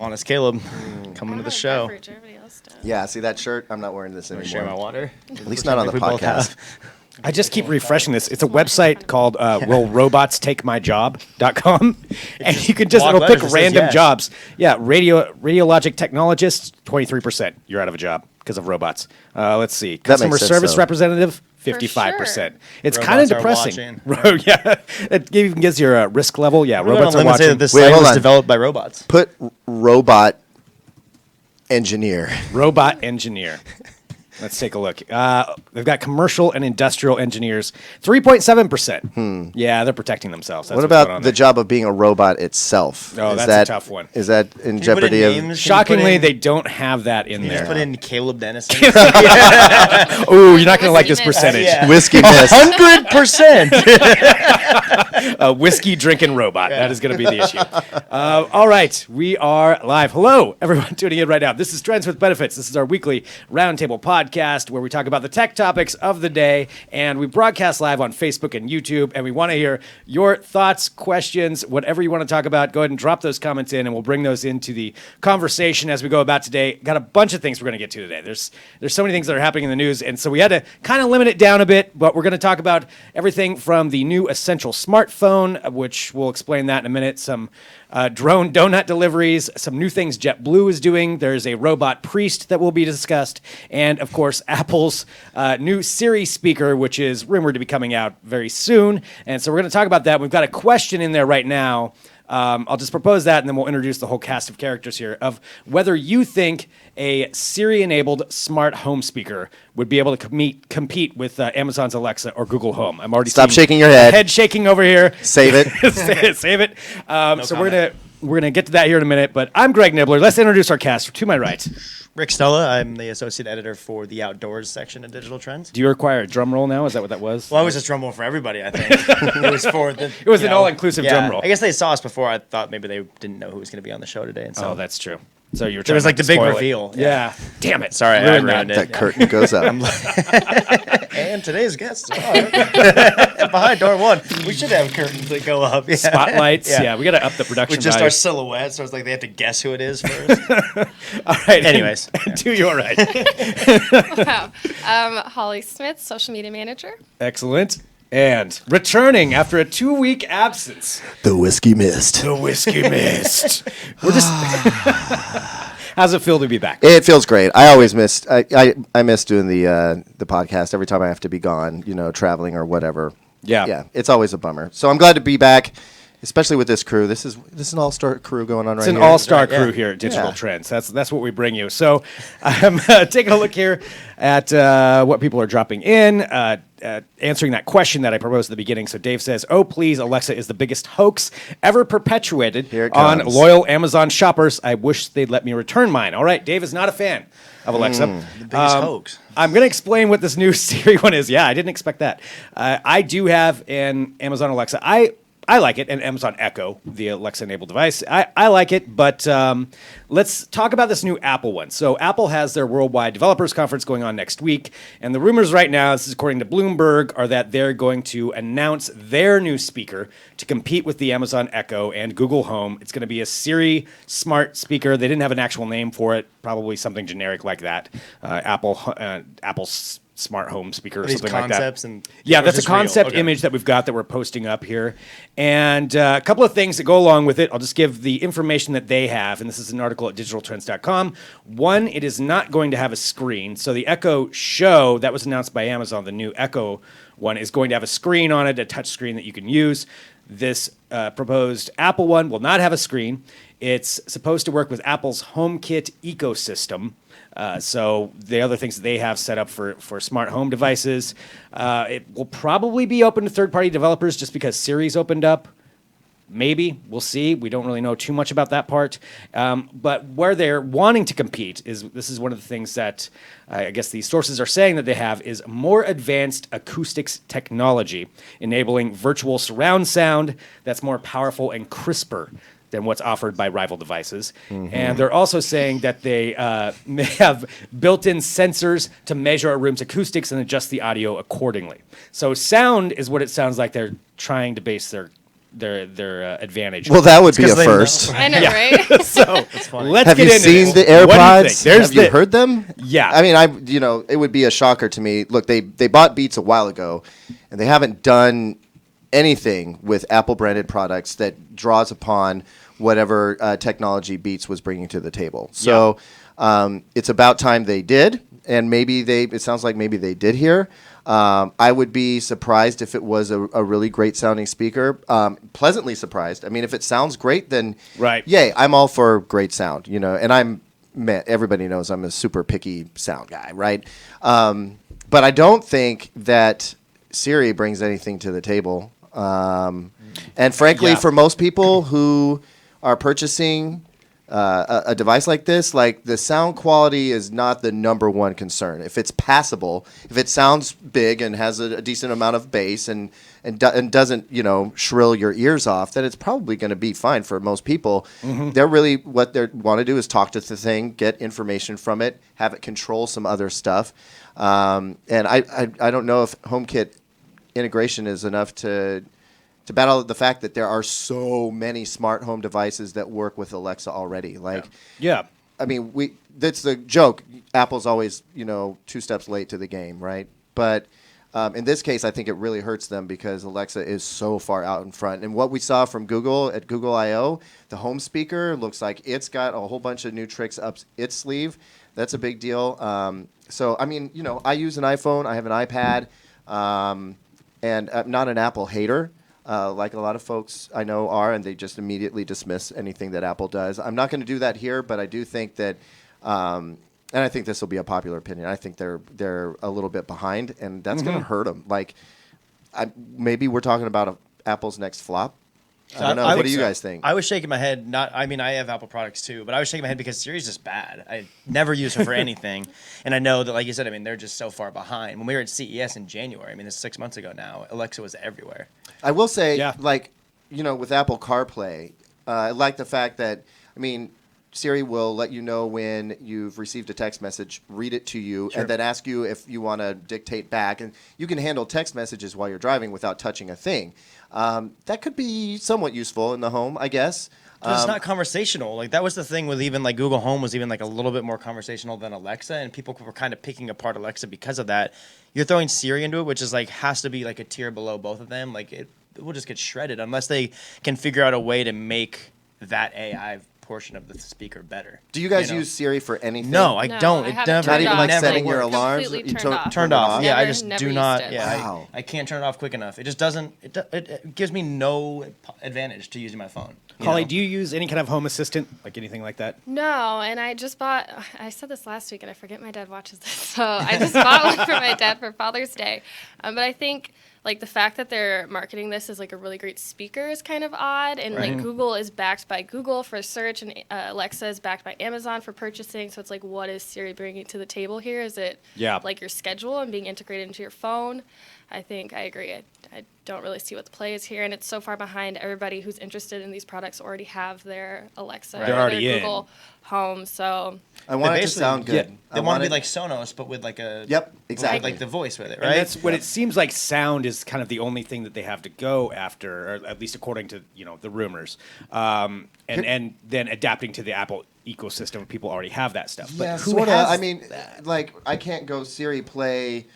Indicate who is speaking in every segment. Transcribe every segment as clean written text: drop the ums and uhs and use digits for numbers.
Speaker 1: Honest Caleb, coming to the show.
Speaker 2: Everybody else does.
Speaker 3: Yeah, see that shirt? I'm not wearing this
Speaker 1: Want
Speaker 3: anymore.
Speaker 1: to share my water?
Speaker 3: At least not on the podcast.
Speaker 4: I just keep refreshing this. It's a website called willrobotstakemyjob.com. And you can just,
Speaker 1: Block
Speaker 4: it'll pick
Speaker 1: letters, it says
Speaker 4: random
Speaker 1: yes.
Speaker 4: jobs. Yeah, radiologic technologist, 23%. You're out of a job because of robots. Let's see. Customer
Speaker 3: sense,
Speaker 4: service
Speaker 3: though.
Speaker 4: representative, 55%. It's kind of
Speaker 1: Robots are
Speaker 4: depressing. Yeah, it even gives you a risk level. Yeah, robots are
Speaker 1: Say
Speaker 4: watching.
Speaker 1: that this
Speaker 3: Wait,
Speaker 1: site
Speaker 3: hold
Speaker 1: was
Speaker 3: on.
Speaker 1: developed by robots.
Speaker 3: Put robot engineer.
Speaker 4: Robot engineer. Let's take a look. They've got commercial and industrial engineers, 3.7%. Yeah, they're protecting themselves. That's
Speaker 3: What
Speaker 4: what's going
Speaker 3: about
Speaker 4: on
Speaker 3: the
Speaker 4: there.
Speaker 3: job of being a robot itself?
Speaker 4: Oh,
Speaker 3: Is
Speaker 4: that's
Speaker 3: that,
Speaker 4: a tough one.
Speaker 3: Is that in
Speaker 1: Can you put in
Speaker 3: jeopardy of...
Speaker 1: names? Can you put
Speaker 4: Shockingly,
Speaker 1: in-
Speaker 4: they don't have that in
Speaker 1: Just
Speaker 4: there.
Speaker 1: put in Caleb Dennison.
Speaker 4: Oh, you're not going to like this
Speaker 2: Whiskey
Speaker 4: percentage.
Speaker 1: Yeah.
Speaker 3: Whiskey mist.
Speaker 1: 100%.
Speaker 4: A whiskey drinking robot. That is going to be the issue. All right, we are live. Hello, everyone tuning in right now. This is Trends with Benefits. This is our weekly roundtable podcast where we talk about the tech topics of the day, and we broadcast live on Facebook and YouTube, and we want to hear your thoughts, questions, whatever you want to talk about. Go ahead and drop those comments in, and we'll bring those into the conversation as we go about today. Got a bunch of things we're going to get to today. There's so many things that are happening in the news, and so we had to kind of limit it down a bit, but we're going to talk about everything from the new essential smartphone, which we'll explain that in a minute, some drone donut deliveries, some new things JetBlue is doing. There's a robot priest that will be discussed, and of course, Apple's new Siri speaker, which is rumored to be coming out very soon. And so we're going to talk about that. We've got a question in there right now. I'll just propose that, and then we'll introduce the whole cast of characters here of whether you think a Siri-enabled smart home speaker would be able to compete with Amazon's Alexa or Google Home. I'm already
Speaker 3: Stop
Speaker 4: seeing
Speaker 3: shaking your head.
Speaker 4: Head shaking over here.
Speaker 3: Save it.
Speaker 4: Save it. So we're gonna get to that here in a minute. But I'm Greg Nibbler. Let's introduce our cast. To my right,
Speaker 1: Rick Stella. I'm the associate editor for the outdoors section of Digital Trends.
Speaker 4: do you require a drum roll now? Is that what that was?
Speaker 1: Well, I was just drum roll for everybody, I think. It was for the.
Speaker 4: It was an all-inclusive drum roll.
Speaker 1: I guess they saw us before. I thought maybe they didn't know who was going to be on the show today. And so
Speaker 4: Oh, that's true. So you were.
Speaker 1: There was
Speaker 4: trying
Speaker 1: like
Speaker 4: not
Speaker 1: the
Speaker 4: to
Speaker 1: big
Speaker 4: spoil it.
Speaker 1: reveal.
Speaker 4: Yeah. Damn it.
Speaker 1: Sorry, I ruined it.
Speaker 3: That curtain goes up.
Speaker 1: And today's guests are behind door one. We should have curtains that go up. Yeah.
Speaker 4: Spotlights. Yeah. We got to up the production
Speaker 1: With just
Speaker 4: value.
Speaker 1: our silhouette, so it's like they have to guess who it is first.
Speaker 4: All right.
Speaker 1: Anyways.
Speaker 4: To your right.
Speaker 2: Wow. Holly Smith, social media manager.
Speaker 4: Excellent. And returning after a 2-week absence,
Speaker 3: The whiskey mist.
Speaker 4: the whiskey mist. We're just. How's it feel to be back?
Speaker 3: It feels great. I always miss. I miss doing the podcast every time I have to be gone. Traveling or whatever.
Speaker 4: Yeah.
Speaker 3: It's always a bummer. So I'm glad to be back, especially with this crew. This is an all-star crew going on right
Speaker 4: It's
Speaker 3: here.
Speaker 4: an all-star
Speaker 1: Right, yeah.
Speaker 4: crew here at Digital
Speaker 3: Yeah.
Speaker 4: Trends. That's what we bring you. So I'm taking a look here at what people are dropping in, answering that question that I proposed at the beginning. So Dave says, "Oh, please, Alexa is the biggest hoax ever perpetuated
Speaker 3: Here it
Speaker 4: on
Speaker 3: comes.
Speaker 4: loyal Amazon shoppers. I wish they'd let me return mine." All right, Dave is not a fan of Alexa.
Speaker 1: The biggest hoax.
Speaker 4: I'm going to explain what this new Siri one is. Yeah, I didn't expect that. I do have an Amazon Alexa. I like it, and Amazon Echo, the Alexa-enabled device. I like it, but let's talk about this new Apple one. So Apple has their Worldwide Developers Conference going on next week, and the rumors right now, this is according to Bloomberg, are that they're going to announce their new speaker to compete with the Amazon Echo and Google Home. It's going to be a Siri Smart Speaker. They didn't have an actual name for it, probably something generic like that. Apple's smart home speaker or
Speaker 1: These
Speaker 4: something like that.
Speaker 1: concepts and
Speaker 4: Yeah,
Speaker 1: or
Speaker 4: that's a
Speaker 1: just real?
Speaker 4: concept
Speaker 1: Okay.
Speaker 4: image that we've got that we're posting up here. And a couple of things that go along with it. I'll just give the information that they have, and this is an article at digitaltrends.com. One, it is not going to have a screen. So the Echo Show, that was announced by Amazon, the new Echo one, is going to have a screen on it, a touch screen that you can use. This proposed Apple one will not have a screen. It's supposed to work with Apple's HomeKit ecosystem. So the other things that they have set up for smart home devices, it will probably be open to third-party developers just because Siri's opened up. Maybe. We'll see. We don't really know too much about that part. But where they're wanting to compete this is one of the things that I guess these sources are saying that they have is more advanced acoustics technology, enabling virtual surround sound that's more powerful and crisper than what's offered by rival devices. And they're also saying that they may have built-in sensors to measure a room's acoustics and adjust the audio accordingly. So sound is what it sounds like they're trying to base their their advantage.
Speaker 3: Well, that would be a
Speaker 1: 'cause they know.
Speaker 3: first.
Speaker 2: I know, right?
Speaker 4: so
Speaker 1: funny.
Speaker 4: let's
Speaker 3: Have
Speaker 4: get
Speaker 3: you
Speaker 4: into
Speaker 3: seen
Speaker 4: this.
Speaker 3: the
Speaker 4: What do you
Speaker 3: AirPods?
Speaker 4: think? There's
Speaker 3: Have you heard them?
Speaker 4: Yeah.
Speaker 3: I mean, it would be a shocker to me. Look, they bought Beats a while ago, and they haven't done anything with Apple branded products that draws upon whatever technology Beats was bringing to the table. So it's about time they did, and it sounds like maybe they did here. I would be surprised if it was a really great sounding speaker. Pleasantly surprised. I mean, if it sounds great, then
Speaker 4: Right.
Speaker 3: yay, I'm all for great sound, and everybody knows I'm a super picky sound guy, right? But I don't think that Siri brings anything to the table. And frankly,
Speaker 4: Yeah.
Speaker 3: for most people who are purchasing a device like this, like the sound quality is not the number one concern. If it's passable, if it sounds big and has a decent amount of bass and doesn't shrill your ears off, then it's probably going to be fine for most people. They're really what they want to do is talk to the thing, get information from it, have it control some other stuff. And I don't know if HomeKit integration is enough to battle the fact that there are so many smart home devices that work with Alexa already.
Speaker 4: Yeah.
Speaker 3: I mean, that's the joke. Apple's always, 2 steps late to the game, right? But in this case, I think it really hurts them because Alexa is so far out in front. And what we saw from Google at Google I/O, the home speaker looks like it's got a whole bunch of new tricks up its sleeve. That's a big deal. So, I mean, I use an iPhone. I have an iPad. And I'm not an Apple hater. Like a lot of folks I know are, and they just immediately dismiss anything that Apple does. I'm not going to do that here, but I do think that, and I think this will be a popular opinion. I think they're a little bit behind, and that's going to hurt them. Maybe we're talking about Apple's next flop. I don't know. What do you guys think?
Speaker 1: I was shaking my head. I have Apple products too, but I was shaking my head because Siri's just bad. I never use her for anything, and I know that, like you said, they're just so far behind. When we were at CES in January, this is 6 months ago now, Alexa was everywhere.
Speaker 3: I will say,
Speaker 4: Yeah.
Speaker 3: with Apple CarPlay, I like the fact that, Siri will let you know when you've received a text message, read it to you, and then ask you if you want to dictate back. And you can handle text messages while you're driving without touching a thing. That could be somewhat useful in the home, I guess.
Speaker 1: But it's not conversational. That was the thing with even Google Home was even a little bit more conversational than Alexa, and people were kind of picking apart Alexa because of that. You're throwing Siri into it, which is has to be a tier below both of them. It will just get shredded unless they can figure out a way to make that AI portion of the speaker better.
Speaker 3: Do you guys use Siri for anything?
Speaker 1: No, I
Speaker 2: No,
Speaker 1: don't.
Speaker 2: I
Speaker 1: It
Speaker 2: have
Speaker 1: never,
Speaker 2: it turned
Speaker 3: Not even
Speaker 2: off.
Speaker 3: setting your
Speaker 2: Completely
Speaker 3: alarms?
Speaker 2: turned
Speaker 3: You
Speaker 2: off.
Speaker 1: turned off. Yeah, I
Speaker 2: Never-
Speaker 1: just
Speaker 2: never
Speaker 1: do
Speaker 2: used
Speaker 1: not.
Speaker 2: it.
Speaker 1: Yeah,
Speaker 3: Wow.
Speaker 1: I can't turn it off quick enough. It just doesn't. It gives me no advantage to using my phone.
Speaker 4: Holly, do you use any kind of home assistant, like anything like that?
Speaker 2: No, and I just bought, I said this last week, and I forget my dad watches this, so I just bought one for my dad for Father's Day. But I think, the fact that they're marketing this as, a really great speaker is kind of odd, and, Google is backed by Google for search, and Alexa is backed by Amazon for purchasing, so it's what is Siri bringing to the table here? Is it, your schedule and being integrated into your phone? I think I agree. I don't really see what the play is here, and it's so far behind. Everybody who's interested in these products already have their Alexa
Speaker 4: They're
Speaker 2: or
Speaker 4: already
Speaker 2: their
Speaker 4: in.
Speaker 2: Google Home, so
Speaker 3: I want it to
Speaker 1: basically-
Speaker 3: sound good.
Speaker 1: They want to be like Sonos, but with
Speaker 3: Yep, exactly.
Speaker 1: with the voice with it, right?
Speaker 4: And that's what it seems like. Sound is kind of the only thing that they have to go after, or at least according to the rumors, and then adapting to the Apple ecosystem. People already have that stuff. But
Speaker 3: Yeah,
Speaker 4: who
Speaker 3: sort of.
Speaker 4: has
Speaker 3: I can't go Siri play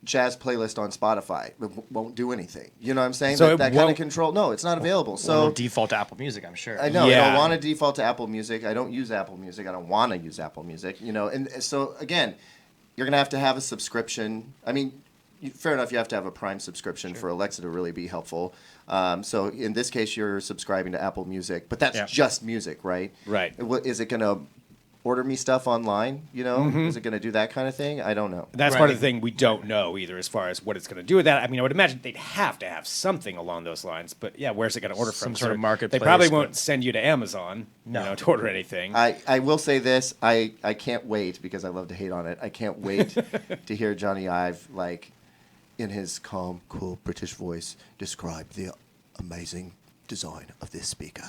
Speaker 3: jazz playlist on Spotify. It won't do anything. You know what I'm saying?
Speaker 4: So
Speaker 3: that
Speaker 4: it
Speaker 3: kind of
Speaker 4: won't-
Speaker 3: control. No, it's not available.
Speaker 1: So
Speaker 3: So
Speaker 1: default to Apple Music, I'm sure.
Speaker 3: I know. I
Speaker 4: Yeah.
Speaker 3: don't want to default to Apple Music. I don't use Apple Music. I don't want to use Apple Music. And so again, you're gonna have to have a subscription. Fair enough. You have to have a Prime subscription for Alexa to really be helpful. So in this case, you're subscribing to Apple Music, but that's just music, right?
Speaker 4: Right.
Speaker 3: Is it gonna order me stuff online? Is it gonna do that kind of thing? I don't know.
Speaker 4: That's
Speaker 1: Right.
Speaker 4: part of the thing we don't know either, as far as what it's going to do with that. I would imagine they'd have to have something along those lines. But yeah, where's it going to order from?
Speaker 1: Some sort of
Speaker 4: They
Speaker 1: marketplace,
Speaker 4: probably
Speaker 1: but-
Speaker 4: won't send you to Amazon,
Speaker 1: No.
Speaker 4: to order anything.
Speaker 3: I will say this. I can't wait, because I love to hate on it. I can't wait to hear Johnny Ive, in his calm, cool British voice, describe the amazing design of this speaker.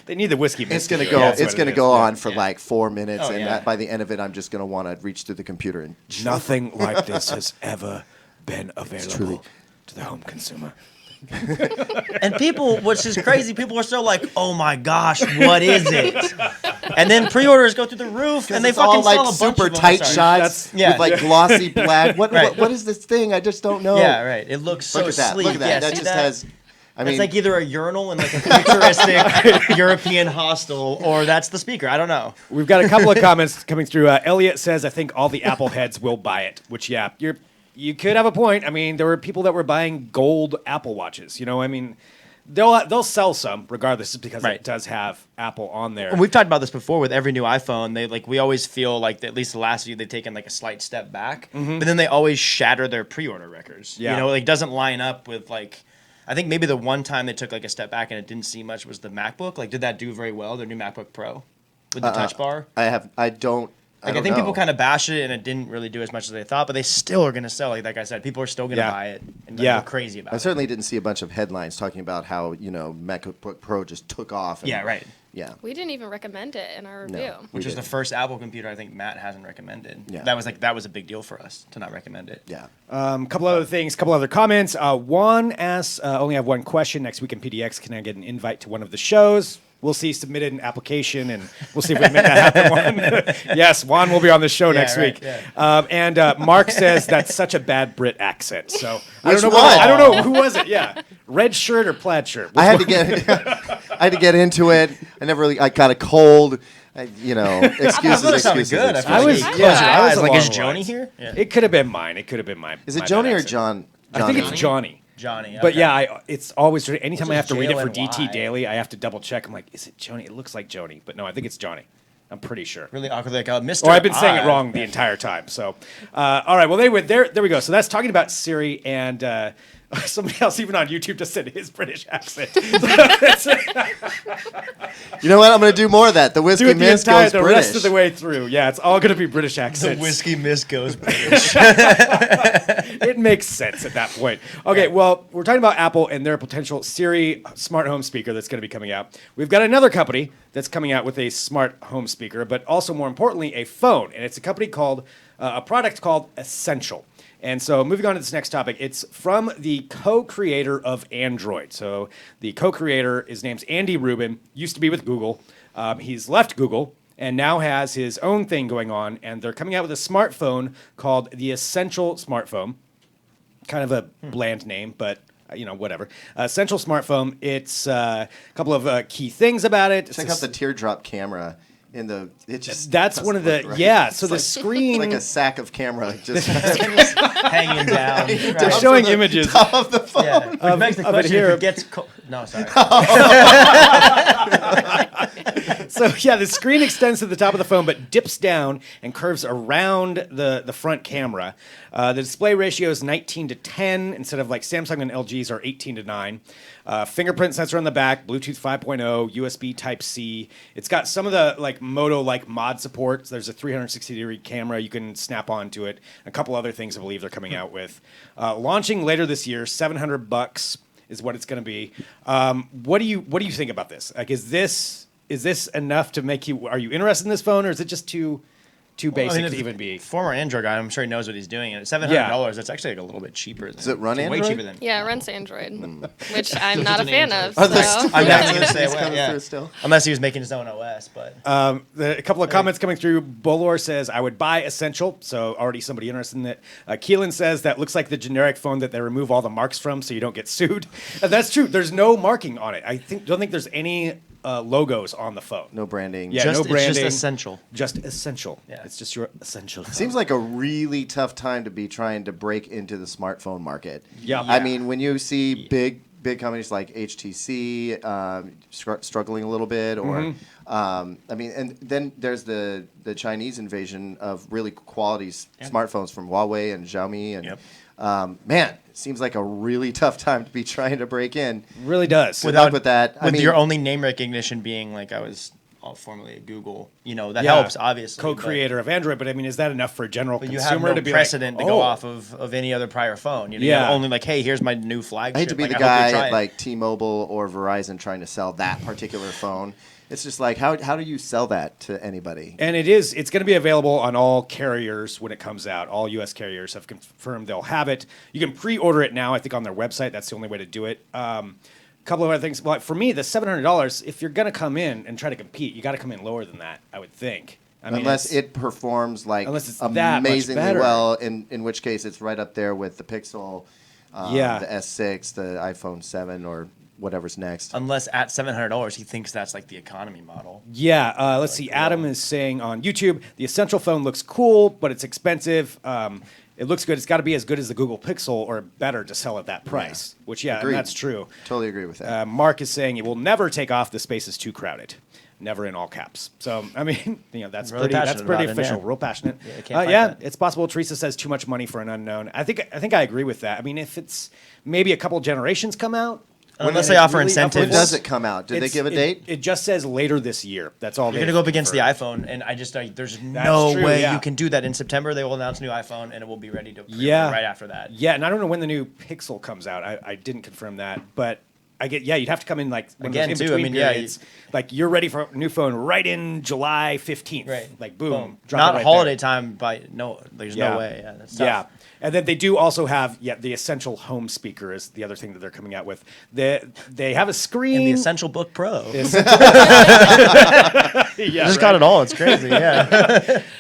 Speaker 4: They need the whiskey.
Speaker 3: It's
Speaker 4: biscuit
Speaker 3: gonna
Speaker 4: to
Speaker 3: go.
Speaker 4: that's
Speaker 3: It's
Speaker 4: what
Speaker 3: gonna
Speaker 4: it
Speaker 3: go
Speaker 4: is.
Speaker 3: on for 4 minutes,
Speaker 1: Oh,
Speaker 3: and
Speaker 1: yeah.
Speaker 3: by the end of it, I'm just gonna want to reach through the computer and
Speaker 4: Nothing like this has ever been available.
Speaker 3: truly
Speaker 4: to the home consumer.
Speaker 1: And people, which is crazy, people are still like, "Oh my gosh, what is it?" And then pre-orders go through the roof, and they
Speaker 3: it's
Speaker 1: fucking
Speaker 3: all like
Speaker 1: sell a bunch
Speaker 3: super
Speaker 1: of them.
Speaker 3: tight
Speaker 1: Sorry.
Speaker 3: shots
Speaker 1: Yeah.
Speaker 3: with like glossy black.
Speaker 1: Right.
Speaker 3: What is this thing? I just don't know.
Speaker 1: Yeah, right. It looks so
Speaker 3: Look at that.
Speaker 1: sleek.
Speaker 3: Look at that.
Speaker 1: Yeah,
Speaker 3: that
Speaker 1: see
Speaker 3: just has. I mean,
Speaker 1: it's like either a urinal in like a futuristic European hostel, or that's the speaker. I don't know.
Speaker 4: We've got a couple of comments coming through. Elliot says, "I think all the Apple heads will buy it." Which, yeah, you could have a point. I mean, there were people that were buying gold Apple watches. You know, I mean, they'll sell some regardless, because
Speaker 1: Right.
Speaker 4: it does have Apple on there.
Speaker 1: And we've talked about this before with every new iPhone. We always feel like at least the last few they've taken like a slight step back, but then they always shatter their pre-order records.
Speaker 4: Yeah.
Speaker 1: You know, like doesn't line up with like. I think maybe the one time they took like a step back and it didn't seem much was the MacBook. Like, did that do very well? Their new MacBook Pro with the Touch Bar.
Speaker 3: I don't.
Speaker 1: Like, I think people kind of bash it, and it didn't really do as much as they thought, but they still are going to sell. Like I said, people are still going to
Speaker 4: Yeah.
Speaker 1: buy it and
Speaker 4: Yeah.
Speaker 1: go crazy about
Speaker 3: I
Speaker 1: it.
Speaker 3: certainly didn't see a bunch of headlines talking about how MacBook Pro just took off. And,
Speaker 1: Yeah, right.
Speaker 3: Yeah.
Speaker 2: We didn't even recommend it in our review.
Speaker 3: We
Speaker 1: Which is the
Speaker 3: didn't.
Speaker 1: first Apple computer I think Matt hasn't recommended.
Speaker 3: Yeah.
Speaker 1: That was a big deal for us to not recommend it.
Speaker 3: Yeah.
Speaker 4: Couple other things, couple other comments. Juan asks, only have one question. Next week in PDX, can I get an invite to one of the shows? We'll see. Submitted an application, and we'll see if we can make that happen. Juan. Yes, Juan will be on the show next
Speaker 1: right,
Speaker 4: week.
Speaker 1: yeah.
Speaker 4: And Mark says that's such a bad Brit accent. So I
Speaker 3: Which
Speaker 4: don't know.
Speaker 3: one?
Speaker 4: I don't know who was it. Yeah, red shirt or plaid shirt.
Speaker 3: I had to get into it. I got a cold. Excuses.
Speaker 1: I thought it sounded
Speaker 3: excuses,
Speaker 1: good.
Speaker 3: excuses.
Speaker 4: I was-
Speaker 1: Close
Speaker 4: yeah,
Speaker 1: your
Speaker 4: I was
Speaker 1: eyes. Like, is
Speaker 4: along the
Speaker 1: Joni
Speaker 4: lines.
Speaker 1: here? Yeah.
Speaker 4: It could have been mine. It could have been mine.
Speaker 3: Is it
Speaker 4: my
Speaker 3: Joni
Speaker 4: bad
Speaker 3: or
Speaker 4: accent.
Speaker 3: John?
Speaker 4: I think it's
Speaker 3: Johnny?
Speaker 4: Johnny.
Speaker 1: Johnny.
Speaker 4: But
Speaker 1: okay.
Speaker 4: yeah, it's always anytime
Speaker 1: Which
Speaker 4: I
Speaker 1: is
Speaker 4: have to read it for
Speaker 1: J-O-N-Y.
Speaker 4: DT Daily, I have to double check. I'm like, is it Joni? It looks like Joni, but no, I think it's Johnny. I'm pretty sure.
Speaker 1: Really awkward. Like, Mr.
Speaker 4: Or I've been saying it
Speaker 1: I.
Speaker 4: wrong the entire time. So, all right. Well, anyway, there we go. So that's talking about Siri, and somebody else even on YouTube just said his British accent.
Speaker 3: You know what? I'm going to do more of that. The whiskey
Speaker 4: Do it the
Speaker 3: mist
Speaker 4: entire
Speaker 3: goes
Speaker 4: the
Speaker 3: British.
Speaker 4: rest of the way through. Yeah, it's all going to be British
Speaker 1: The
Speaker 4: accents.
Speaker 1: whiskey mist goes British.
Speaker 4: It makes sense at that point. Okay, well, we're talking about Apple and their potential Siri smart home speaker that's going to be coming out. We've got another company that's coming out with a smart home speaker, but also more importantly, a phone. And it's a company called, a product called Essential. And so moving on to this next topic, it's from the co-creator of Android. So the co-creator, his name's Andy Rubin, used to be with Google. He's left Google and now has his own thing going on. And they're coming out with a smartphone called the Essential Smartphone. Kind of a bland name, but whatever. Essential Smartphone. It's a couple of key things about it.
Speaker 3: Check out the teardrop camera in the. It just.
Speaker 4: That's one of the
Speaker 3: doesn't look right.
Speaker 4: yeah.
Speaker 3: It's
Speaker 4: So the
Speaker 3: like,
Speaker 4: screen.
Speaker 3: like a sack of camera just
Speaker 1: Hanging down.
Speaker 4: They're
Speaker 1: Right.
Speaker 4: showing
Speaker 3: from the
Speaker 4: images.
Speaker 3: top of the phone.
Speaker 1: Yeah. Which begs the
Speaker 4: of it
Speaker 1: question,
Speaker 4: here.
Speaker 1: if it gets no, sorry.
Speaker 4: So yeah, the screen extends to the top of the phone, but dips down and curves around the front camera. The display ratio is 19:10 instead of like Samsung and LG's are 18:9. Fingerprint sensor on the back, Bluetooth 5.0, USB Type-C. It's got some of the like Moto like mod support. So there's a 360-degree camera you can snap onto it. A couple other things I believe they're coming out with. Launching later this year, $700 is what it's going to be. What do you think about this? Like, is this enough to make you? Are you interested in this phone, or is it just too basic to even be?
Speaker 1: Former Android guy, I'm sure he knows what he's doing. And at $700, that's actually like a little bit cheaper.
Speaker 3: Does it run
Speaker 1: way
Speaker 3: Android?
Speaker 1: cheaper than.
Speaker 2: Yeah, it runs Android, which I'm not a fan of.
Speaker 3: Are there
Speaker 2: So.
Speaker 3: still-
Speaker 1: I'm not going to
Speaker 3: It's
Speaker 1: say
Speaker 3: coming
Speaker 1: what, yeah.
Speaker 3: through still.
Speaker 1: Unless he was making his own OS, but.
Speaker 4: A couple of comments coming through. Bolor says, I would buy Essential. So already somebody interested in it. Keelan says, that looks like the generic phone that they remove all the marks from so you don't get sued. That's true. There's no marking on it. Don't think there's any logos on the phone.
Speaker 3: No branding.
Speaker 4: Yeah,
Speaker 1: Just,
Speaker 4: no branding.
Speaker 1: It's just essential.
Speaker 4: Just Essential.
Speaker 1: Yeah.
Speaker 4: It's just your Essential phone.
Speaker 3: Seems like a really tough time to be trying to break into the smartphone market.
Speaker 4: Yeah.
Speaker 3: I mean, when you see big companies like HTC struggling a little bit, or I mean, and then there's the Chinese invasion of really quality smartphones from Huawei and Xiaomi, and man, it seems like a really tough time to be trying to break in.
Speaker 4: Really does.
Speaker 3: Good luck with that.
Speaker 1: With your only name recognition being like I was formerly at Google. That
Speaker 4: Yeah.
Speaker 1: helps, obviously.
Speaker 4: Co-creator of Android, but I mean, is that enough for a general
Speaker 1: But you
Speaker 4: consumer
Speaker 1: have
Speaker 4: to
Speaker 1: no
Speaker 4: be
Speaker 1: precedent
Speaker 4: like,
Speaker 1: to go
Speaker 4: oh,
Speaker 1: off of any other prior phone. You
Speaker 4: Yeah.
Speaker 1: have only like, hey, here's my new flagship.
Speaker 3: I hate to be
Speaker 1: like,
Speaker 3: the
Speaker 1: I hope
Speaker 3: guy
Speaker 1: you try
Speaker 3: at
Speaker 1: it.
Speaker 3: like T-Mobile or Verizon trying to sell that particular phone. It's just like, how do you sell that to anybody?
Speaker 4: And it's going to be available on all carriers when it comes out. All U.S. carriers have confirmed they'll have it. You can pre-order it now, I think, on their website. That's the only way to do it. Couple of other things. Well, for me, the $700, if you're going to come in and try to compete, you got to come in lower than that, I would think. I mean,
Speaker 3: Unless it performs like
Speaker 4: unless it's that much
Speaker 3: amazingly
Speaker 4: better.
Speaker 3: well, in which case it's right up there with the Pixel,
Speaker 4: Yeah.
Speaker 3: the S6, the iPhone 7, or whatever's next.
Speaker 1: Unless at $700, he thinks that's like the economy model.
Speaker 4: Yeah, let's see. Adam is saying on YouTube, the Essential phone looks cool, but it's expensive. It looks good. It's got to be as good as the Google Pixel or better to sell at that price, which, and
Speaker 3: Agreed.
Speaker 4: that's true.
Speaker 3: Totally agree with that.
Speaker 4: Mark is saying it will never take off. The space is too crowded. Never in all caps. So, I mean, that's
Speaker 1: Really
Speaker 4: pretty
Speaker 1: passionate
Speaker 4: pretty
Speaker 1: about it,
Speaker 4: official,
Speaker 1: yeah.
Speaker 4: real passionate.
Speaker 1: Yeah, I can't fight that.
Speaker 4: It's possible. Teresa says too much money for an unknown. I think I agree with that. I mean, if it's maybe a couple generations come out,
Speaker 1: Unless
Speaker 4: and
Speaker 1: they
Speaker 4: it
Speaker 1: offer
Speaker 4: really
Speaker 1: incentives.
Speaker 3: When does it come out? Did they
Speaker 4: It's-
Speaker 3: give a date?
Speaker 4: It just says later this year. That's all.
Speaker 1: You're going to go up against the iPhone, and I just there's no
Speaker 4: true,
Speaker 1: way
Speaker 4: yeah.
Speaker 1: you can do that. In September, they will announce a new iPhone, and it will be ready to pre-order
Speaker 4: Yeah.
Speaker 1: right after that.
Speaker 4: Yeah, and I don't know when the new Pixel comes out. I didn't confirm that, but I get. Yeah, you'd have to come in like one
Speaker 1: Again,
Speaker 4: of those
Speaker 1: too, I
Speaker 4: in-between
Speaker 1: mean, yeah,
Speaker 4: periods. Like you're ready for a new phone right in July 15th.
Speaker 1: Right.
Speaker 4: Like boom. Drop it
Speaker 1: Not
Speaker 4: right
Speaker 1: holiday
Speaker 4: there.
Speaker 1: time, there's
Speaker 4: Yeah.
Speaker 1: no way. Yeah, that's tough.
Speaker 4: Yeah. And then they do also have the Essential Home Speaker is the other thing that they're coming out with. They have a screen.
Speaker 1: And the Essential Book Pro.
Speaker 4: Yeah,
Speaker 1: Just got it all. It's crazy. Yeah.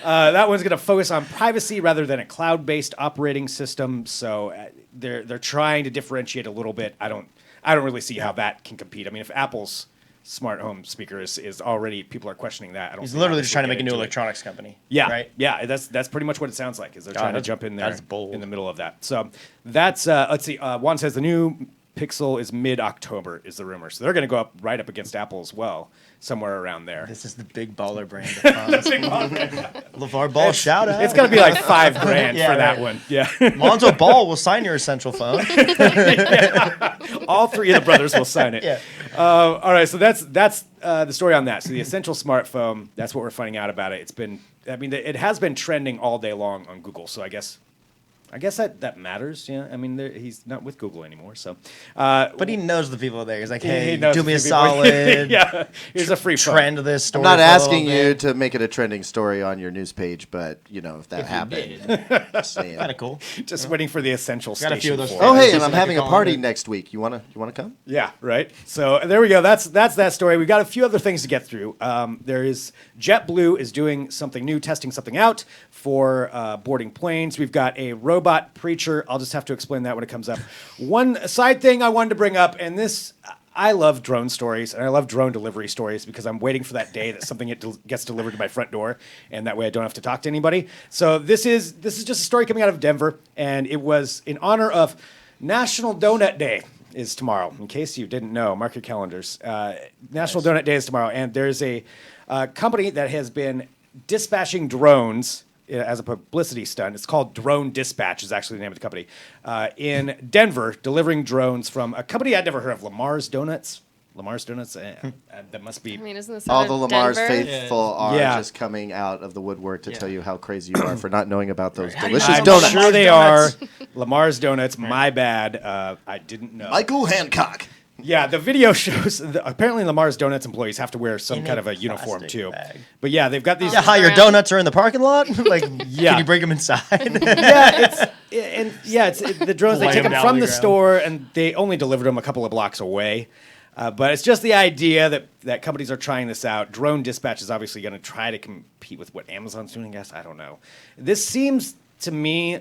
Speaker 4: that one's going to focus on privacy rather than a cloud-based operating system. So they're trying to differentiate a little bit. I don't really see how that can compete. I mean, if Apple's smart home speaker is already, people are questioning that. I don't.
Speaker 1: He's
Speaker 4: see how
Speaker 1: literally
Speaker 4: this
Speaker 1: just
Speaker 4: will
Speaker 1: trying to
Speaker 4: get
Speaker 1: make a new
Speaker 4: into it.
Speaker 1: electronics company.
Speaker 4: Yeah,
Speaker 1: Right.
Speaker 4: yeah, that's pretty much what it sounds like. Is they're trying to jump in there
Speaker 1: that's bold.
Speaker 4: in the middle of that. So that's let's see. Juan says the new Pixel is mid-October is the rumor. So they're going to go up right up against Apple as well, somewhere around there.
Speaker 1: This is the big baller brand of phones. LeVar Ball, shout out.
Speaker 4: It's going to be like $5,000
Speaker 1: Yeah,
Speaker 4: for that
Speaker 1: right.
Speaker 4: one. Yeah,
Speaker 1: Lonzo Ball will sign your Essential phone.
Speaker 4: all three of the brothers will sign it.
Speaker 1: Yeah.
Speaker 4: All right, so that's the story on that. So the Essential smartphone, that's what we're finding out about it. It's been, I mean, it has been trending all day long on Google. So I guess that matters. Yeah, I mean, he's not with Google anymore. So,
Speaker 1: But he knows the people there. He's like,
Speaker 4: he
Speaker 1: hey,
Speaker 4: knows
Speaker 1: do me a
Speaker 4: the people.
Speaker 1: solid.
Speaker 4: Yeah, here's a free phone.
Speaker 1: Trend this story.
Speaker 3: I'm not
Speaker 1: for a
Speaker 3: asking
Speaker 1: little
Speaker 3: you
Speaker 1: bit.
Speaker 3: to make it a trending story on your news page, but if that happened, just saying.
Speaker 1: Kind of cool.
Speaker 4: Just waiting for the Essential
Speaker 1: Got a few
Speaker 4: station.
Speaker 1: of those
Speaker 4: for it.
Speaker 3: Oh, hey,
Speaker 1: Just
Speaker 3: and I'm
Speaker 1: like
Speaker 3: having
Speaker 1: a
Speaker 3: a party
Speaker 1: calendar.
Speaker 3: next week. You wanna come?
Speaker 4: Yeah, right. So there we go. That's that story. We've got a few other things to get through. There is JetBlue is doing something new, testing something out for boarding planes. We've got a robot preacher. I'll just have to explain that when it comes up. One side thing I wanted to bring up, and this, I love drone stories, and I love drone delivery stories because I'm waiting for that day that something gets delivered to my front door, and that way I don't have to talk to anybody. So this is just a story coming out of Denver, and it was in honor of National Donut Day. Is tomorrow. In case you didn't know, mark your calendars. National Donut Day is tomorrow, and there's a company that has been dispatching drones as a publicity stunt. It's called Drone Dispatch is actually the name of the company, in Denver, delivering drones from a company I'd never heard of, Lamar's Donuts. Lamar's Donuts? That must be...
Speaker 2: I mean, isn't this
Speaker 3: All
Speaker 2: out
Speaker 3: the
Speaker 2: of
Speaker 3: Lamar's
Speaker 2: Denver?
Speaker 3: faithful are
Speaker 4: Yeah.
Speaker 3: just coming out of the woodwork to
Speaker 1: Yeah.
Speaker 3: tell you how crazy you are for not knowing about those
Speaker 1: How do you
Speaker 3: delicious
Speaker 1: not
Speaker 3: donuts.
Speaker 4: I'm sure they
Speaker 1: Lamar's
Speaker 4: are. Lamar's Donuts, my bad. I didn't know.
Speaker 3: Michael Hancock.
Speaker 4: Yeah, the video shows apparently Lamar's Donuts employees have to wear some
Speaker 1: In
Speaker 4: kind
Speaker 1: a
Speaker 4: of a uniform
Speaker 1: plastic
Speaker 4: too.
Speaker 1: bag.
Speaker 4: But yeah, they've got these.
Speaker 1: Yeah, how your
Speaker 2: Around.
Speaker 1: donuts are in the parking lot? Like,
Speaker 4: Yeah.
Speaker 1: can you bring them inside?
Speaker 4: It's the drones. They
Speaker 1: Lay
Speaker 4: take
Speaker 1: them
Speaker 4: them
Speaker 1: down
Speaker 4: from
Speaker 1: on
Speaker 4: the
Speaker 1: the ground.
Speaker 4: store, and they only delivered them a couple of blocks away. But it's just the idea that companies are trying this out. Drone dispatch is obviously going to try to compete with what Amazon's doing. I guess I don't know. This seems to me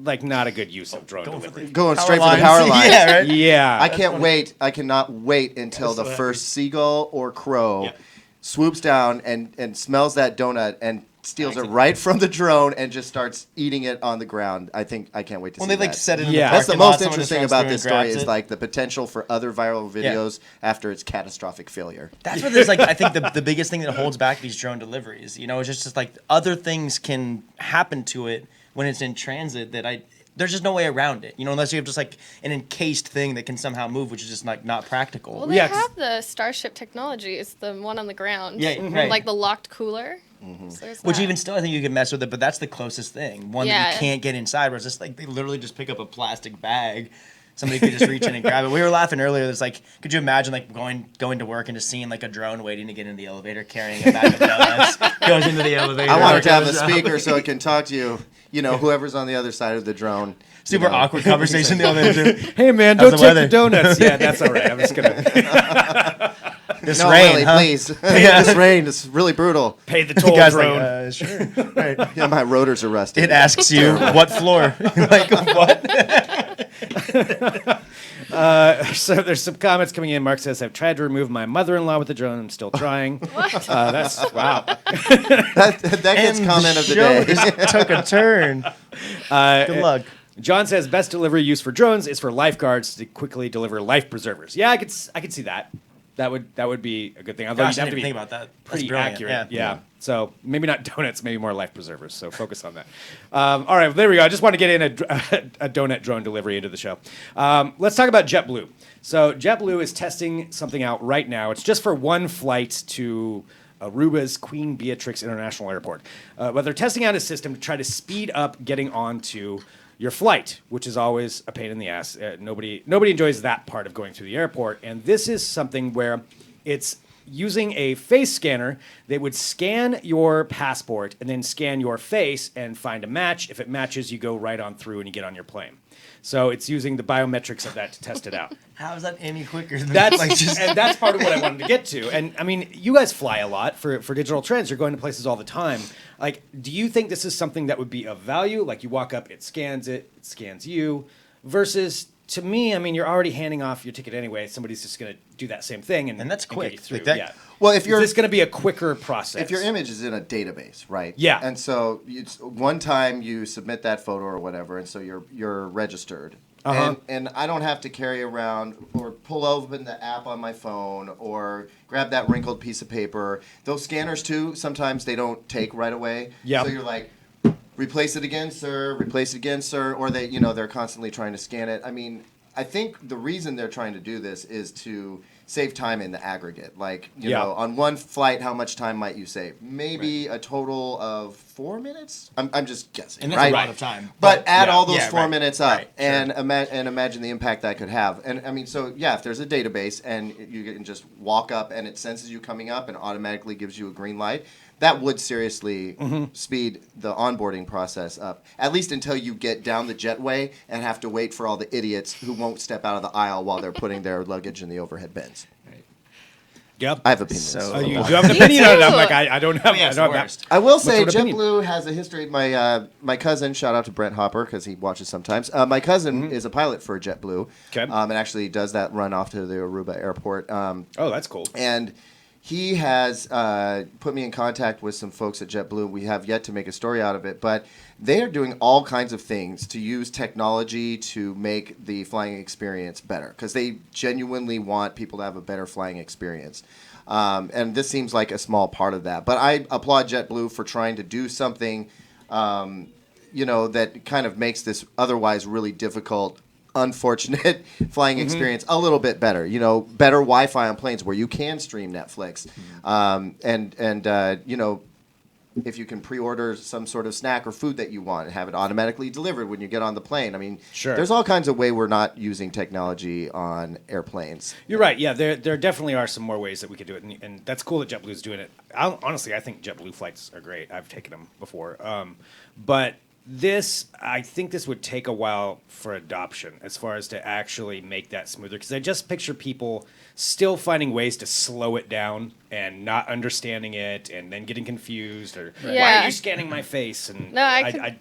Speaker 4: like not a good use of drone delivery.
Speaker 3: Going
Speaker 1: Power
Speaker 3: straight for the
Speaker 1: lines.
Speaker 3: power line.
Speaker 1: Yeah, right?
Speaker 4: Yeah,
Speaker 3: I can't wait. I cannot wait until the first seagull or crow swoops down and smells that donut and steals it right from the drone and just starts eating it on the ground. I can't wait to
Speaker 1: When
Speaker 3: see
Speaker 1: they like
Speaker 3: that.
Speaker 1: set it in
Speaker 4: Yeah.
Speaker 1: the
Speaker 3: That's the
Speaker 1: parking lot,
Speaker 3: most
Speaker 1: someone just
Speaker 3: interesting
Speaker 1: runs
Speaker 3: about
Speaker 1: through
Speaker 3: this
Speaker 1: and
Speaker 3: story
Speaker 1: grabs
Speaker 3: is
Speaker 1: it.
Speaker 3: like the potential for other viral videos after its catastrophic failure.
Speaker 1: That's what there's like. I think the biggest thing that holds back these drone deliveries, it's just like other things can happen to it when it's in transit that there's just no way around it, unless you have just like an encased thing that can somehow move, which is just like not practical.
Speaker 2: Well, they
Speaker 4: Yeah, 'cause-
Speaker 2: have the Starship technology. It's the one on the ground.
Speaker 1: Yeah, right.
Speaker 2: Like the locked cooler. So there's
Speaker 1: Which
Speaker 2: that.
Speaker 1: even still, I think you can mess with it, but that's the closest thing. One that
Speaker 2: Yeah.
Speaker 1: you can't get inside, where it's just like they literally just pick up a plastic bag. Somebody could just reach in and grab it. We were laughing earlier. It's like, could you imagine like going to work and just seeing like a drone waiting to get in the elevator, carrying a bag of donuts, goes into the elevator.
Speaker 3: I want it to have a
Speaker 1: goes up.
Speaker 3: speaker so it can talk to you. Whoever's on the other side of the drone.
Speaker 1: Super awkward conversation in the elevator. Too.
Speaker 4: Hey man,
Speaker 1: How's
Speaker 4: don't
Speaker 1: the
Speaker 4: take the
Speaker 1: weather?
Speaker 4: donuts. Yeah, that's all right. I'm just gonna
Speaker 1: This
Speaker 3: No,
Speaker 1: rain,
Speaker 3: really,
Speaker 1: huh?
Speaker 3: please.
Speaker 1: Yeah.
Speaker 3: This rain is really brutal.
Speaker 4: pay the
Speaker 1: The
Speaker 4: toll
Speaker 1: guy's
Speaker 4: drone.
Speaker 1: like, sure. Right.
Speaker 3: Yeah, my rotors are rusted.
Speaker 1: It asks you what floor. Like what?
Speaker 4: So there's some comments coming in. Mark says, I've tried to remove my mother-in-law with the drone. I'm still trying. That's, wow.
Speaker 3: That gets
Speaker 1: And
Speaker 3: comment of the
Speaker 1: show
Speaker 3: day.
Speaker 1: just took a turn. Good luck.
Speaker 4: John says, best delivery use for drones is for lifeguards to quickly deliver life preservers. Yeah, I could see that. That would be a good thing. Although
Speaker 1: Gosh,
Speaker 4: you'd
Speaker 1: I
Speaker 4: have to
Speaker 1: didn't
Speaker 4: be
Speaker 1: think about that. That's
Speaker 4: pretty
Speaker 1: brilliant.
Speaker 4: accurate.
Speaker 1: Yeah.
Speaker 4: Yeah. So maybe not donuts, maybe more life preservers. So focus on that. All right, well, there we go. I just want to get in a donut drone delivery into the show. Let's talk about JetBlue. So JetBlue is testing something out right now. It's just for one flight to Aruba's Queen Beatrix International Airport. But they're testing out a system to try to speed up getting onto your flight, which is always a pain in the ass. Nobody enjoys that part of going through the airport. And this is something where it's using a face scanner that would scan your passport and then scan your face and find a match. If it matches, you go right on through and you get on your plane. So it's using the biometrics of that to test it out.
Speaker 1: How is that any quicker than
Speaker 4: That's
Speaker 1: like just
Speaker 4: and that's part of what I wanted to get to. And I mean, you guys fly a lot for digital trends. You're going to places all the time. Like, do you think this is something that would be of value? Like, you walk up, it scans you, versus to me, I mean, you're already handing off your ticket anyway. Somebody's just going to do that same thing, and
Speaker 1: that's
Speaker 4: get
Speaker 1: quick.
Speaker 4: you through.
Speaker 1: Like that-
Speaker 4: Yeah.
Speaker 3: Well, if you're
Speaker 4: Is this going to be a quicker process?
Speaker 3: if your image is in a database, right?
Speaker 4: Yeah.
Speaker 3: And so it's one time you submit that photo or whatever, and so you're registered.
Speaker 4: Uh-huh.
Speaker 3: And I don't have to carry around or pull open the app on my phone or grab that wrinkled piece of paper. Those scanners too, sometimes they don't take right away.
Speaker 4: Yeah.
Speaker 3: So you're like, replace it again, sir. Replace it again, sir. Or they're constantly trying to scan it. I mean, I think the reason they're trying to do this is to save time in the aggregate. Like, you
Speaker 4: Yeah.
Speaker 3: know, on one flight, how much time might you save? Maybe a total of 4 minutes? I'm just guessing,
Speaker 1: and that's
Speaker 3: right?
Speaker 1: a lot of time.
Speaker 3: But add
Speaker 1: yeah,
Speaker 3: all those
Speaker 1: yeah,
Speaker 3: 4
Speaker 1: right,
Speaker 3: minutes up
Speaker 1: right,
Speaker 3: and imagine the impact that could have. And I mean, so yeah, if there's a database and you can just walk up and it senses you coming up and automatically gives you a green light, that would seriously speed the onboarding process up, at least until you get down the jetway and have to wait for all the idiots who won't step out of the aisle while they're putting their luggage in the overhead bins.
Speaker 4: Yep.
Speaker 3: I have opinions.
Speaker 1: So-
Speaker 4: You do have an opinion on it. I'm like, I don't have.
Speaker 1: Yeah,
Speaker 4: I
Speaker 1: it's
Speaker 4: don't
Speaker 1: the
Speaker 4: have
Speaker 1: worst.
Speaker 3: I will say
Speaker 4: sort of opinion?
Speaker 3: JetBlue has a history. My cousin, shout out to Brent Hopper because he watches sometimes. My cousin is a pilot for JetBlue,
Speaker 4: Okay.
Speaker 3: and actually does that run off to the Aruba airport.
Speaker 4: Oh, that's cool.
Speaker 3: And he has put me in contact with some folks at JetBlue. We have yet to make a story out of it, but they are doing all kinds of things to use technology to make the flying experience better because they genuinely want people to have a better flying experience. And this seems like a small part of that. But I applaud JetBlue for trying to do something, that kind of makes this otherwise really difficult, unfortunate flying experience a little bit better. You know, better Wi-Fi on planes where you can stream Netflix, if you can pre-order some sort of snack or food that you want and have it automatically delivered when you get on the plane. I mean,
Speaker 4: Sure.
Speaker 3: there's all kinds of way we're not using technology on airplanes.
Speaker 4: You're right. Yeah, there definitely are some more ways that we could do it, and that's cool that JetBlue's doing it. Honestly, I think JetBlue flights are great. I've taken them before, but I think this would take a while for adoption as far as to actually make that smoother. Because I just picture people still finding ways to slow it down and not understanding it, and then getting confused or why
Speaker 2: Yeah.
Speaker 4: are you scanning my face? And
Speaker 2: No,
Speaker 4: I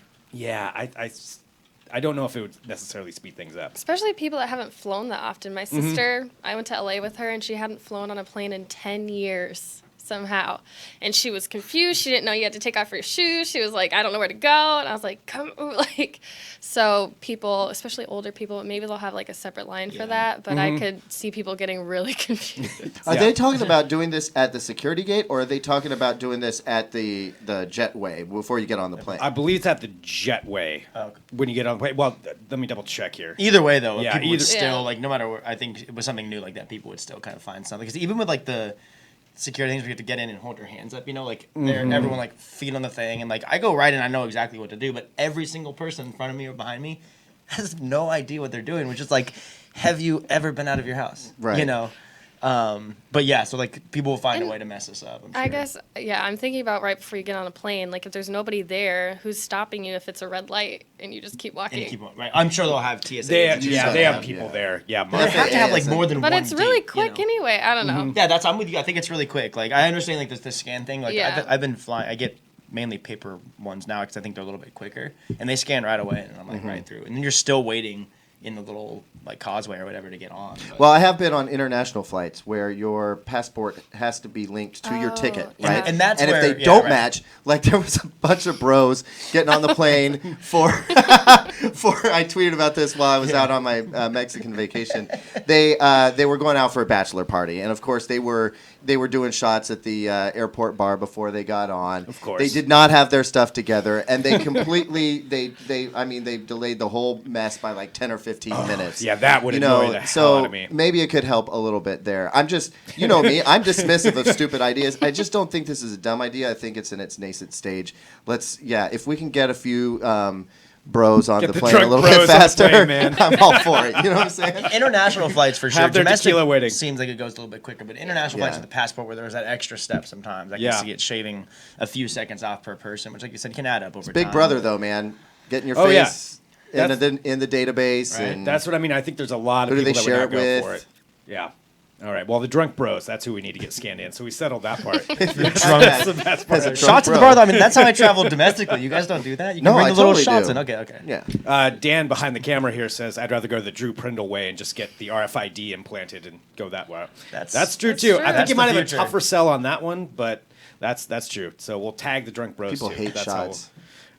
Speaker 4: don't know if it would necessarily speed things up.
Speaker 2: Especially people that haven't flown that often. My sister, I went to LA with her, and she hadn't flown on a plane in 10 years. somehow. And she was confused. She didn't know you had to take off your shoes. She was like, I don't know where to go. And I was like, so people, especially older people, maybe they'll have like a separate line for that. But I could see people getting really confused.
Speaker 3: Are they talking about doing this at the security gate, or are they talking about doing this at the jetway before you get on the plane?
Speaker 4: I believe it's at the jetway when you get on the plane. Well, let me double check here.
Speaker 1: Either way, though,
Speaker 4: Yeah,
Speaker 1: people would
Speaker 4: either-
Speaker 1: still,
Speaker 2: Yeah.
Speaker 1: like, no matter what, I think it was something new like that, people would still kind of find something. Because even with, like, the security things, we have to get in and hold your hands up, like, everyone, like, feet on the thing. And, like, I go right in, I know exactly what to do, but every single person in front of me or behind me has no idea what they're doing, which is, like, have you ever been out of your house?
Speaker 3: Right.
Speaker 1: But yeah, so like people will find a way to mess us up. I'm sure.
Speaker 2: I guess, yeah, I'm thinking about right before you get on a plane, like if there's nobody there, who's stopping you if it's a red light and you just keep walking?
Speaker 1: And keep on, right. I'm sure they'll have TSA.
Speaker 4: They have,
Speaker 1: agents.
Speaker 4: yeah,
Speaker 3: so
Speaker 4: they have
Speaker 3: have,
Speaker 4: people
Speaker 3: yeah.
Speaker 4: there. Yeah,
Speaker 1: They
Speaker 4: Mark.
Speaker 1: have to have like
Speaker 3: Yeah,
Speaker 1: more than
Speaker 2: But
Speaker 1: one
Speaker 2: it's really
Speaker 1: gate,
Speaker 2: quick anyway. I don't know.
Speaker 1: Yeah, I'm with you. I think it's really quick. Like I understand like the scan thing. Like
Speaker 2: Yeah.
Speaker 1: I've been flying. I get mainly paper ones now because I think they're a little bit quicker, and they scan right away, and I'm like right through. And then you're still waiting in the little like causeway or whatever to get on. But-
Speaker 3: Well, I have been on international flights where your passport has to be linked to your ticket,
Speaker 2: yeah.
Speaker 3: right?
Speaker 1: And that's
Speaker 3: if
Speaker 1: where-
Speaker 3: they
Speaker 1: yeah,
Speaker 3: don't
Speaker 1: right.
Speaker 3: match, like there was a bunch of bros getting on the plane for I tweeted about this while I was out on my Mexican vacation. They were going out for a bachelor party, and of course they were doing shots at the airport bar before they got on.
Speaker 4: Of course.
Speaker 3: They did not have their stuff together, and they completely they delayed the whole mess by like 10 or 15 minutes.
Speaker 4: yeah, that would
Speaker 3: you
Speaker 4: annoy
Speaker 3: know,
Speaker 4: the hell
Speaker 3: so
Speaker 4: out of me.
Speaker 3: maybe it could help a little bit there. I'm just, you know me, I'm dismissive of stupid ideas. I just don't think this is a dumb idea. I think it's in its nascent stage. If we can get a few bros on
Speaker 4: Get
Speaker 3: the
Speaker 4: the
Speaker 3: plane a
Speaker 4: drunk
Speaker 3: little
Speaker 4: bros
Speaker 3: bit
Speaker 4: on the
Speaker 3: faster,
Speaker 4: plane, man.
Speaker 3: I'm all for it. You know what I'm saying?
Speaker 1: International flights for sure.
Speaker 4: Have their
Speaker 1: Domestic
Speaker 4: tequila waiting.
Speaker 1: seems like it goes a little bit quicker, but international flights
Speaker 3: Yeah.
Speaker 1: with the passport where there's that extra step sometimes. I can
Speaker 4: Yeah.
Speaker 1: see it shaving a few seconds off per person, which like you said can add up over time.
Speaker 3: Big Brother, though, man. Getting your
Speaker 4: Oh, yeah.
Speaker 3: face in the database.
Speaker 4: Right?
Speaker 3: And
Speaker 4: That's what I mean. I think there's a lot of
Speaker 3: Who do
Speaker 4: people
Speaker 3: they
Speaker 4: that
Speaker 3: share
Speaker 4: would not
Speaker 3: it
Speaker 4: go for
Speaker 3: with?
Speaker 4: it. Yeah. All right. Well, the drunk bros, that's who we need to get scanned in. So we settled that part.
Speaker 3: drunk-
Speaker 4: That's the best part.
Speaker 3: As a
Speaker 1: Shots at the
Speaker 3: bro.
Speaker 1: bar, though. I mean, that's how I travel domestically. You guys don't do that? You can
Speaker 3: No,
Speaker 1: bring
Speaker 3: I
Speaker 1: the little
Speaker 3: totally
Speaker 1: shots
Speaker 3: do.
Speaker 1: in. Okay.
Speaker 3: Yeah.
Speaker 4: Dan behind the camera here says, I'd rather go the Drew Prindle way and just get the RFID implanted and go that way. That's true, too.
Speaker 2: true.
Speaker 4: I think
Speaker 1: That's
Speaker 4: you might
Speaker 1: the
Speaker 4: have a
Speaker 1: future.
Speaker 4: tougher sell on that one, but that's true. So we'll tag the drunk bros,
Speaker 3: People
Speaker 4: too.
Speaker 3: hate
Speaker 4: That's
Speaker 3: shots.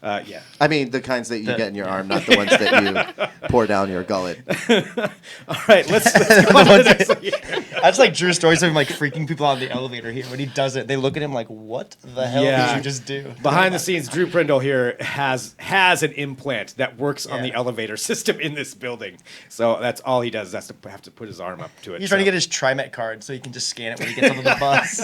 Speaker 4: Yeah.
Speaker 3: I mean, the kinds that you get in your arm, not the ones that you pour down your gullet.
Speaker 4: All right, let's go on to the next one.
Speaker 1: I just like Drew stories of him like freaking people out of the elevator here. When he does it, they look at him like, "What the hell
Speaker 4: Yeah.
Speaker 1: did you just do?"
Speaker 4: Behind the scenes, Drew Prindle here has an implant that works on the
Speaker 1: Yeah.
Speaker 4: elevator system in this building. So that's all he does. That's to have to put his arm up to it.
Speaker 1: He's trying to get his TriMet card so he can just scan it when he gets onto the bus.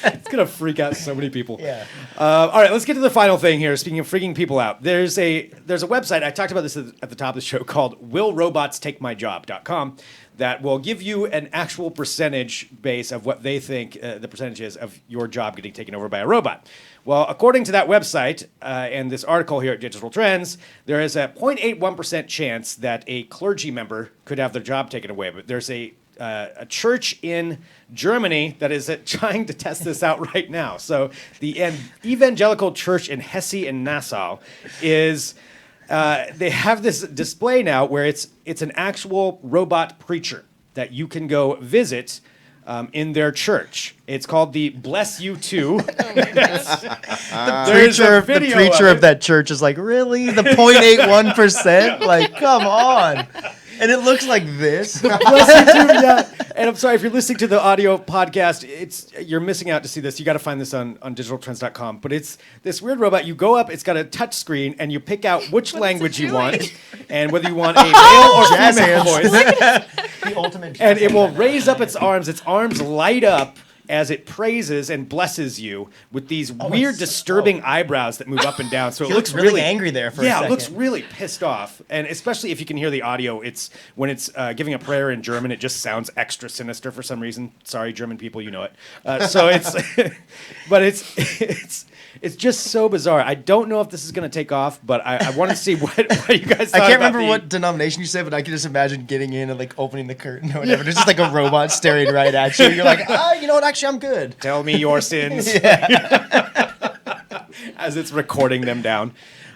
Speaker 4: It's gonna freak out so many people.
Speaker 1: Yeah.
Speaker 4: All right, let's get to the final thing here. Speaking of freaking people out, there's a website I talked about this at the top of the show called WillRobotsTakeMyJob.com that will give you an actual percentage base of what they think the percentage is of your job getting taken over by a robot. Well, according to that website and this article here at Digital Trends, there is a 0.81% chance that a clergy member could have their job taken away. But there's a church in Germany that is trying to test this out right now. So the Evangelical Church in Hesse and Nassau is they have this display now where it's an actual robot preacher that you can go visit in their church. It's called the Bless You Too. There's a
Speaker 1: The
Speaker 4: video
Speaker 1: preacher
Speaker 4: of
Speaker 1: of that church is like, really? The 0.81%? Like, come on. And it looks like this.
Speaker 4: Bless You Too, yeah. And I'm sorry if you're listening to the audio podcast, you're missing out to see this. You got to find this on digitaltrends.com. But it's this weird robot. You go up, it's got a touch screen, and you pick out which language you want, and whether you want a male or
Speaker 1: Jazz
Speaker 4: female
Speaker 1: hands.
Speaker 4: voice.
Speaker 1: The ultimate.
Speaker 4: And it will raise up its arms. Its arms light up as it praises and blesses you with these weird,
Speaker 1: it's so-
Speaker 4: disturbing eyebrows that move up and down. So it
Speaker 1: He
Speaker 4: looks
Speaker 1: looks really angry there for a
Speaker 4: yeah,
Speaker 1: second.
Speaker 4: it looks really pissed off. And especially if you can hear the audio, it's when it's giving a prayer in German, it just sounds extra sinister for some reason. Sorry, German people, you know it. So it's, but it's just so bizarre. I don't know if this is going to take off, but I want to see what you guys thought
Speaker 1: I can't
Speaker 4: about
Speaker 1: remember what denomination you said, but I can just imagine getting in and like opening the curtain or whatever. There's just like a robot staring right at you. You're like, you know what? Actually, I'm good.
Speaker 4: Tell me your sins. As it's recording them down.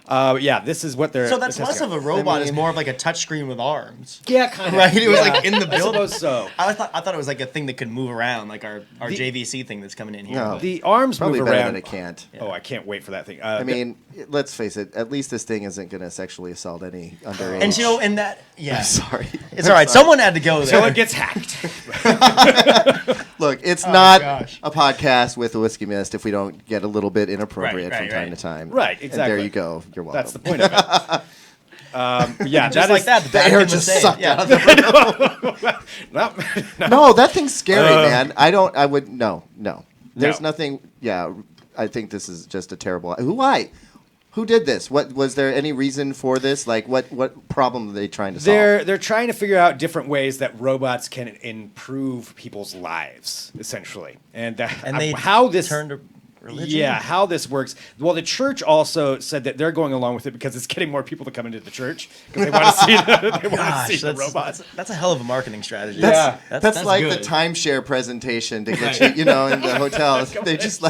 Speaker 4: Yeah, this is what they're.
Speaker 1: So that's
Speaker 4: they're
Speaker 1: less
Speaker 4: testing
Speaker 1: of a
Speaker 4: out.
Speaker 1: robot. It's more of like a touchscreen with arms.
Speaker 4: Yeah, kind of.
Speaker 1: Right? It was like in the
Speaker 4: I
Speaker 1: building.
Speaker 4: suppose so.
Speaker 1: I thought it was like a thing that could move around, like our JVC thing that's coming in here.
Speaker 3: No.
Speaker 4: The arms
Speaker 3: Probably
Speaker 4: move
Speaker 3: better
Speaker 4: around.
Speaker 3: than it can't.
Speaker 4: Oh, I can't wait for that thing.
Speaker 3: I mean, let's face it. At least this thing isn't going to sexually assault any underage.
Speaker 1: And you know, and that, yeah,
Speaker 3: Sorry.
Speaker 1: it's all right. Someone had to go there.
Speaker 4: so it gets hacked.
Speaker 3: Look, it's not
Speaker 1: gosh.
Speaker 3: a podcast with a whiskey mist if we don't get a little bit inappropriate
Speaker 1: Right,
Speaker 3: from time
Speaker 1: right.
Speaker 3: to time.
Speaker 4: Right,
Speaker 3: And
Speaker 4: exactly.
Speaker 3: there you go. You're welcome.
Speaker 4: That's the point of it. Yeah,
Speaker 1: just
Speaker 4: that
Speaker 1: like
Speaker 4: is
Speaker 1: that.
Speaker 3: The air just sucked out of the
Speaker 4: No.
Speaker 3: No, that thing's scary, man. No. There's
Speaker 4: No.
Speaker 3: nothing. Yeah, I think this is just a terrible. Why? Who did this? What was there any reason for this? Like, what problem are they trying to solve?
Speaker 4: They're trying to figure out different ways that robots can improve people's lives, essentially, and
Speaker 1: they
Speaker 4: how this
Speaker 1: turned to religion.
Speaker 4: Yeah, how this works. Well, the church also said that they're going along with it because it's getting more people to come into the church because they want to see the robots.
Speaker 1: That's a hell of a marketing strategy.
Speaker 4: Yeah.
Speaker 3: That's like
Speaker 1: good.
Speaker 3: the timeshare presentation to get you, in the hotels. They just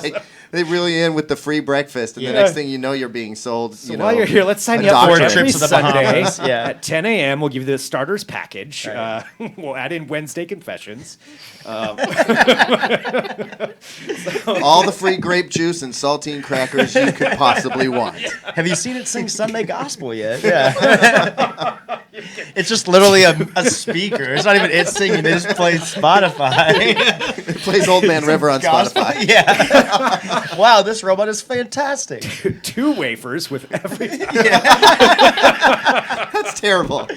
Speaker 3: they reel you in with the free breakfast, and the
Speaker 4: Yeah.
Speaker 3: next thing you know, you're being sold.
Speaker 4: So while you're here, let's sign
Speaker 3: a
Speaker 4: you up for
Speaker 3: doctrine.
Speaker 4: every
Speaker 1: Trips to the
Speaker 4: Sunday
Speaker 1: Bahamas. Yeah.
Speaker 4: at 10 a.m. We'll give you the starters package.
Speaker 1: Right.
Speaker 4: We'll add in Wednesday confessions.
Speaker 3: all the free grape juice and saltine crackers you could possibly want.
Speaker 1: Have you seen it sing Sunday Gospel yet? Yeah. It's just literally a speaker. It's not even it singing. They just play Spotify.
Speaker 3: It plays Old Man River on
Speaker 1: Gospel.
Speaker 3: Spotify.
Speaker 1: Yeah. Wow, this robot is fantastic.
Speaker 4: 2 wafers with everything.
Speaker 3: That's terrible.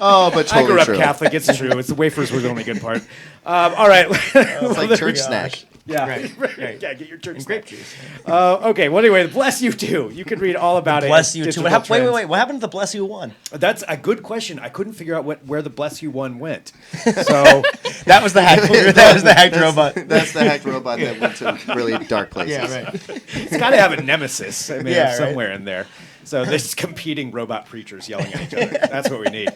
Speaker 3: Oh, but
Speaker 4: I
Speaker 3: totally
Speaker 4: grew up
Speaker 3: true.
Speaker 4: Catholic. It's true. It's the wafers were the only good part. All right.
Speaker 3: It's like church snack.
Speaker 4: Yeah.
Speaker 1: Right.
Speaker 4: Yeah, get your church
Speaker 1: And
Speaker 4: snack.
Speaker 1: grape juice.
Speaker 4: Okay. Well, anyway, bless you too. You can read all about it.
Speaker 1: Bless
Speaker 4: at
Speaker 1: you too.
Speaker 4: Digital
Speaker 1: Wait.
Speaker 4: Trends.
Speaker 1: What happened to the Bless You one?
Speaker 4: That's a good question. I couldn't figure out where the bless you one went. So
Speaker 1: That was the hack. That was the hacked robot.
Speaker 3: That's the hacked robot that went to really dark places.
Speaker 1: Yeah, right.
Speaker 4: it's got to have a nemesis. I mean,
Speaker 1: Yeah, right.
Speaker 4: somewhere in there. So there's competing robot preachers yelling at each other. That's what we need.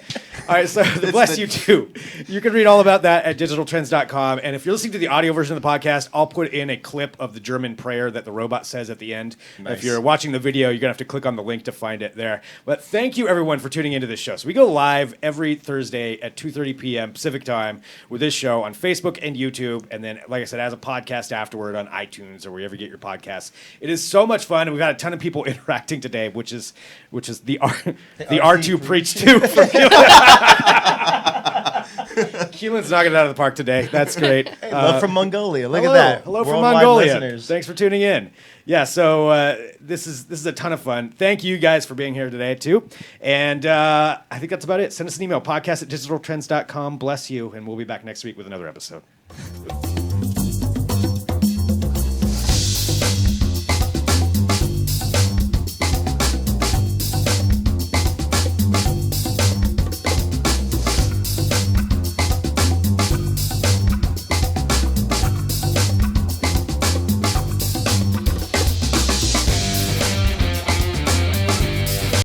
Speaker 4: All right, so the bless you too. You can read all about that at digitaltrends.com. And if you're listening to the audio version of the podcast, I'll put in a clip of the German prayer that the robot says at the end.
Speaker 1: Nice.
Speaker 4: If you're watching the video, you're going to have to click on the link to find it there. But thank you, everyone, for tuning into this show. So we go live every Thursday at 2:30 p.m. Pacific time with this show on Facebook and YouTube. And then, like I said, as a podcast afterward on iTunes or wherever you get your podcasts. It is so much fun. And we've had a ton of people interacting today, which is the R2 preach too from Keelan's knocking it out of the park today. That's great.
Speaker 1: Love from Mongolia. Look
Speaker 4: Hello.
Speaker 1: at that.
Speaker 4: Hello from
Speaker 1: Worldwide
Speaker 4: Mongolia.
Speaker 1: listeners.
Speaker 4: Thanks for tuning in. Yeah, so this is a ton of fun. Thank you guys for being here today too. And I think that's about it. Send us an email, podcast@digitaltrends.com. Bless you, and we'll be back next week with another episode.